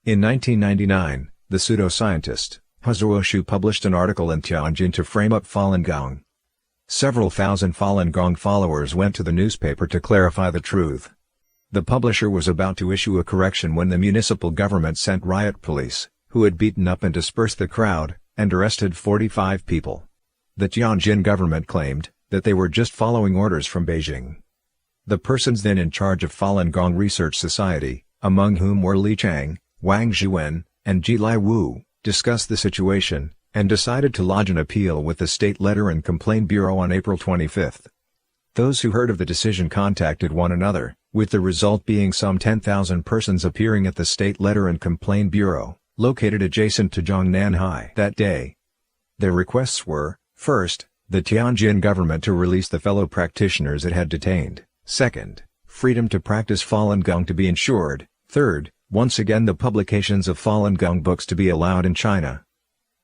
In 1999, the pseudoscientist, Huzuo Shu published an article in Tianjin to frame up Falun Gong. Several thousand Falun Gong followers went to the newspaper to clarify the truth. The publisher was about to issue a correction when the municipal government sent riot police, who had beaten up and dispersed the crowd, and arrested 45 people. The Tianjin government claimed that they were just following orders from Beijing. The persons then in charge of Falun Gong Research Society, among whom were Li Chang, Wang Zhiwen, and Ji Lai Wu, discussed the situation, and decided to lodge an appeal with the State Letter and Complaint Bureau on April 25. Those who heard of the decision contacted one another, with the result being some 10,000 persons appearing at the State Letter and Complaint Bureau, located adjacent to Zhongnanhai that day. Their requests were, first, the Tianjin government to release the fellow practitioners it had detained, second, freedom to practice Falun Gong to be ensured, third, once again the publications of Falun Gong books to be allowed in China.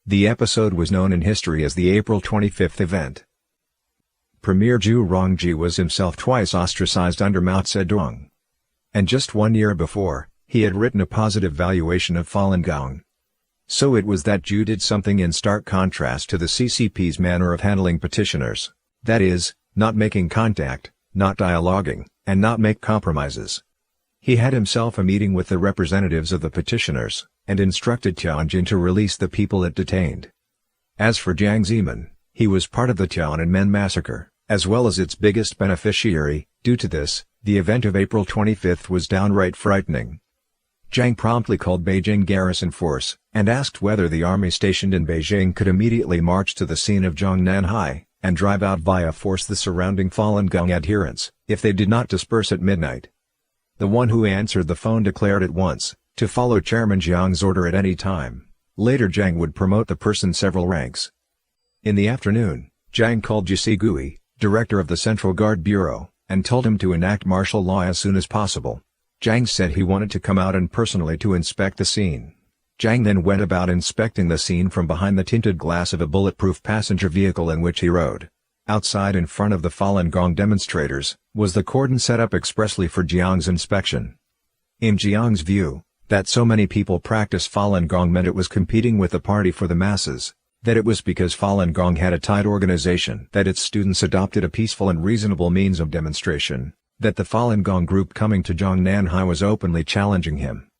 The episode was known in history as the April 25 event. Premier Zhu Rongji was himself twice ostracized under Mao Zedong. And just 1 year before, he had written a positive valuation of Falun Gong. So it was that Zhu did something in stark contrast to the CCP's manner of handling petitioners, that is, not making contact, not dialoguing, and not make compromises. He had himself a meeting with the representatives of the petitioners, and instructed Tianjin to release the people it detained. As for Jiang Zemin, he was part of the Tiananmen massacre, as well as its biggest beneficiary. Due to this, the event of April 25 was downright frightening. Jiang promptly called Beijing garrison force, and asked whether the army stationed in Beijing could immediately march to the scene of Zhongnanhai, and drive out via force the surrounding Falun Gong adherents, if they did not disperse at midnight. The one who answered the phone declared at once, to follow Chairman Jiang's order at any time. Later Jiang would promote the person several ranks. In the afternoon, Jiang called Jisi Gui, director of the Central Guard Bureau, and told him to enact martial law as soon as possible. Jiang said he wanted to come out and personally to inspect the scene. Jiang then went about inspecting the scene from behind the tinted glass of a bulletproof passenger vehicle in which he rode. Outside in front of the Falun Gong demonstrators, was the cordon set up expressly for Jiang's inspection. In Jiang's view, that so many people practice Falun Gong meant it was competing with the party for the masses, that it was because Falun Gong had a tight organization that its students adopted a peaceful and reasonable means of demonstration, that the Falun Gong group coming to Zhongnanhai was openly challenging him.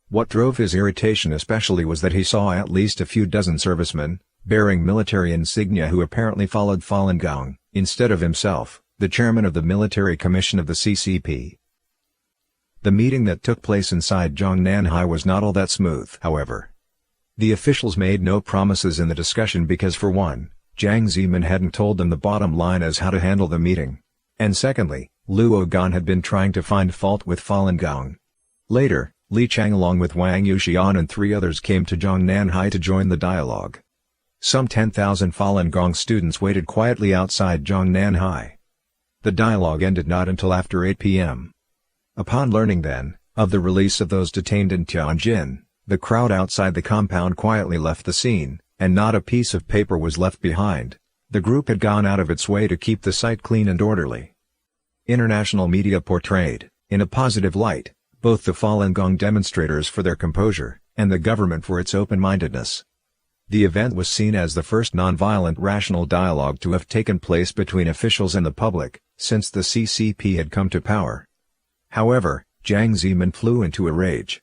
What drove his irritation especially was that he saw at least a few dozen servicemen, bearing military insignia who apparently followed Falun Gong, instead of himself, the chairman of the military commission of the CCP. The meeting that took place inside Zhongnanhai was not all that smooth, however. The officials made no promises in the discussion because for one, Jiang Zemin hadn't told them the bottom line as how to handle the meeting. And secondly, Luo Gan had been trying to find fault with Falun Gong. Later, Li Chang along with Wang Yuxian and 3 others came to Zhongnanhai to join the dialogue. Some 10,000 Falun Gong students waited quietly outside Zhongnanhai. The dialogue ended not until after 8 p.m. Upon learning then, of the release of those detained in Tianjin, the crowd outside the compound quietly left the scene, and not a piece of paper was left behind. The group had gone out of its way to keep the site clean and orderly. International media portrayed, in a positive light, both the Falun Gong demonstrators for their composure, and the government for its open-mindedness. The event was seen as the first non-violent rational dialogue to have taken place between officials and the public, since the CCP had come to power. However, Jiang Zemin flew into a rage.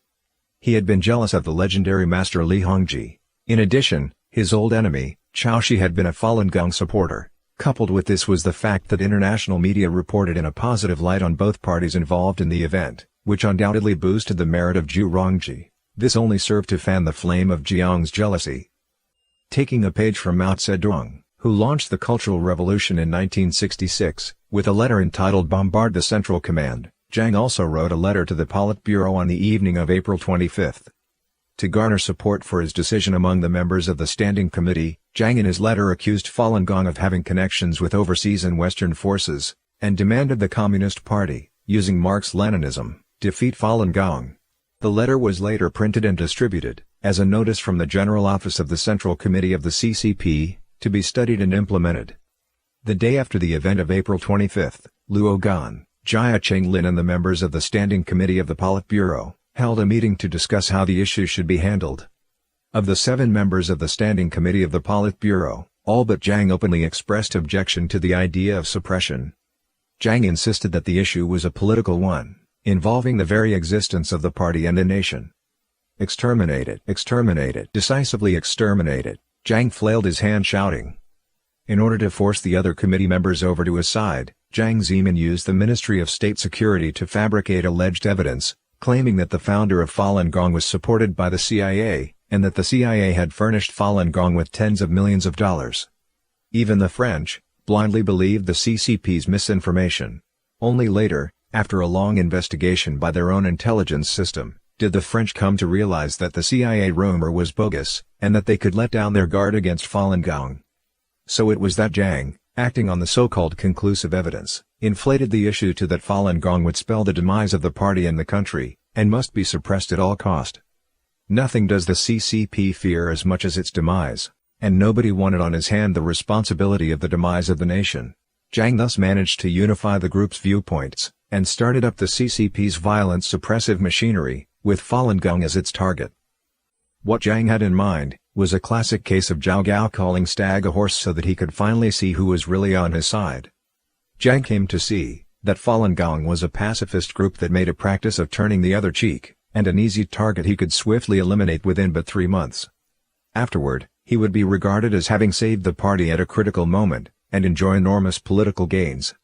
He had been jealous of the legendary master Li Hongji. In addition, his old enemy, Cao Shi had been a Falun Gong supporter. Coupled with this was the fact that international media reported in a positive light on both parties involved in the event, which undoubtedly boosted the merit of Zhu Rongji. This only served to fan the flame of Jiang's jealousy. Taking a page from Mao Zedong, who launched the Cultural Revolution in 1966, with a letter entitled Bombard the Central Command, Jiang also wrote a letter to the Politburo on the evening of April 25. To garner support for his decision among the members of the Standing Committee, Jiang in his letter accused Falun Gong of having connections with overseas and Western forces, and demanded the Communist Party, using Marx-Leninism, defeat Falun Gong. The letter was later printed and distributed, as a notice from the General Office of the Central Committee of the CCP, to be studied and implemented. The day after the event of April 25, Luo Gan, Jia Chenglin and the members of the Standing Committee of the Politburo, held a meeting to discuss how the issue should be handled. Of the 7 members of the Standing Committee of the Politburo, all but Jiang openly expressed objection to the idea of suppression. Jiang insisted that the issue was a political one, involving the very existence of the party and the nation. Exterminate it, exterminate it, decisively exterminate it, Jiang flailed his hand shouting. In order to force the other committee members over to his side, Jiang Zemin used the Ministry of State Security to fabricate alleged evidence, claiming that the founder of Falun Gong was supported by the CIA, and that the CIA had furnished Falun Gong with tens of millions of dollars. Even the French blindly believed the CCP's misinformation. Only later, after a long investigation by their own intelligence system, did the French come to realize that the CIA rumor was bogus, and that they could let down their guard against Falun Gong. So it was that Jiang, acting on the so-called conclusive evidence, inflated the issue to that Falun Gong would spell the demise of the party and the country, and must be suppressed at all cost. Nothing does the CCP fear as much as its demise, and nobody wanted on his hand the responsibility of the demise of the nation. Jiang thus managed to unify the group's viewpoints, and started up the CCP's violent suppressive machinery, with Falun Gong as its target. What Jiang had in mind was a classic case of Zhao Gao calling stag a horse so that he could finally see who was really on his side. Jiang came to see that Falun Gong was a pacifist group that made a practice of turning the other cheek, and an easy target he could swiftly eliminate within but 3 months. Afterward, he would be regarded as having saved the party at a critical moment, and enjoy enormous political gains.